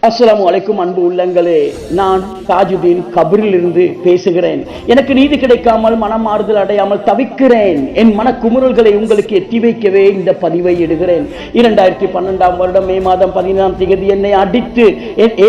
அஸ்ஸலாமு அலைக்கும் அன்பு உள்ளங்களே, நான் தாஜுதீன் கபரிலிருந்து பேசுகிறேன். எனக்கு நீதி கிடைக்காமல் மனம் ஆறுதல் அடையாமல் தவிக்கிறேன். என் மன குமுறல்களை உங்களுக்கு எத்தி வைக்கவே இந்த பதிவை இடுகிறேன். 2012 வருடம் மே மாதம் 14ஆம் தேதி என்னை அடித்து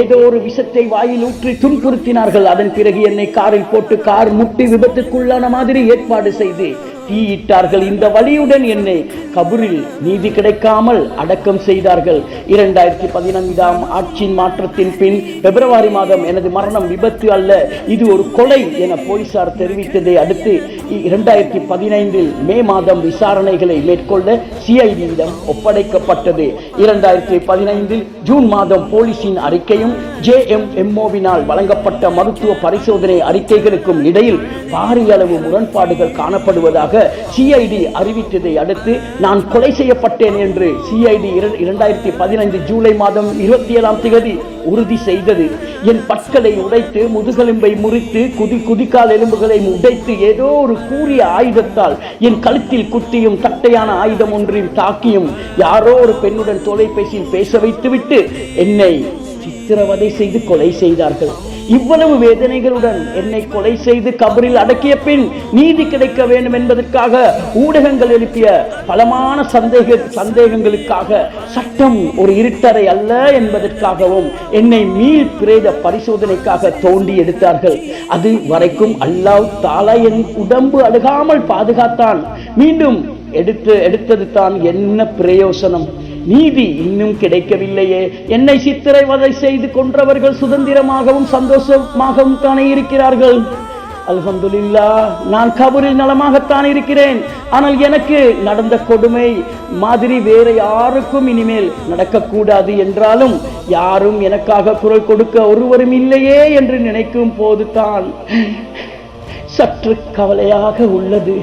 ஏதோ ஒரு விஷத்தை வாயில் ஊற்றி துன்புறுத்தினார்கள். அதன் பிறகு என்னை காரில் போட்டு கார் முட்டி விபத்துக்குள்ளான மாதிரி ஏற்பாடு செய்து தீயிட்டார்கள். இந்த வழியுடன் என்னை கபரில் நீதி கிடைக்காமல் அடக்கம் செய்தார்கள். 2015ஆம் ஆட்சியின் மாற்றத்தின் பின் பிப்ரவரி மாதம் எனது மரணம் விபத்து அல்ல, இது ஒரு கொலை என போலீசார் தெரிவித்ததை அடுத்து 2015 மே மாதம் விசாரணைகளை மேற்கொள்ள சிஐடியிடம் ஒப்படைக்கப்பட்டது. 2015 ஜூன் மாதம் போலீசின் அறிக்கையும் JMMOவினால் வழங்கப்பட்ட மருத்துவ பரிசோதனை அறிக்கைகளுக்கும் இடையில் பாரிய அளவு முரண்பாடுகள் காணப்படுவதாக சிஐடி அறிவித்ததை அடுத்து நான் கொலை செய்யப்பட்டேன் என்று சிஐடி 2015 ஜூலை மாதம் 27ஆம் தேதி உறுதி செய்தது. என் பற்களை உடைத்து முதுகெலும்பை முறித்து குதிகால் எலும்புகளை உடைத்து ஏதோ ஒரு கூரிய ஆயுதத்தால் என் கழுத்தில் குத்தியும் தட்டையான ஆயுதம் ஒன்றில் தாக்கியும் யாரோ ஒரு பெண்ணுடன் தொலைபேசியில் பேச வைத்துவிட்டு என்னை சித்திரவதை செய்து கொலை செய்தார்கள். இவ்வளவு வேதனைகளுடன் என்னை கொலை செய்து கபரில் அடக்கிய பின் நீதி கிடைக்க வேண்டும் என்பதற்காக ஊடகங்கள் எழுப்பிய பலமான சந்தேகங்களுக்காக சட்டம் ஒரு இருட்டறை அல்ல என்பதற்காகவும் என்னை மீள் பிரேத பரிசோதனைக்காக தோண்டி எடுத்தார்கள். அது வரைக்கும் அல்லாஹ் தஆலா என் உடம்பு அழுகாமல் பாதுகாத்தான். மீண்டும் எடுத்தது தான் என்ன பிரயோசனம்? நீதி இன்னும் கிடைக்கவில்லையே. என்னை சித்திரவதை செய்து கொன்றவர்கள் சுதந்திரமாகவும் சந்தோஷமாகவும் தானே இருக்கிறார்கள். அல்ஹம்துலில்லாஹ், நான் கபரில் நலமாகத்தான் இருக்கிறேன். ஆனால் எனக்கு நடந்த கொடுமை மாதிரி வேற யாருக்கும் இனிமேல் நடக்கக்கூடாது என்றாலும் யாரும் எனக்காக குரல் கொடுக்க ஒருவரும் இல்லையே என்று நினைக்கும் போது தான் சற்று கவலையாக உள்ளது.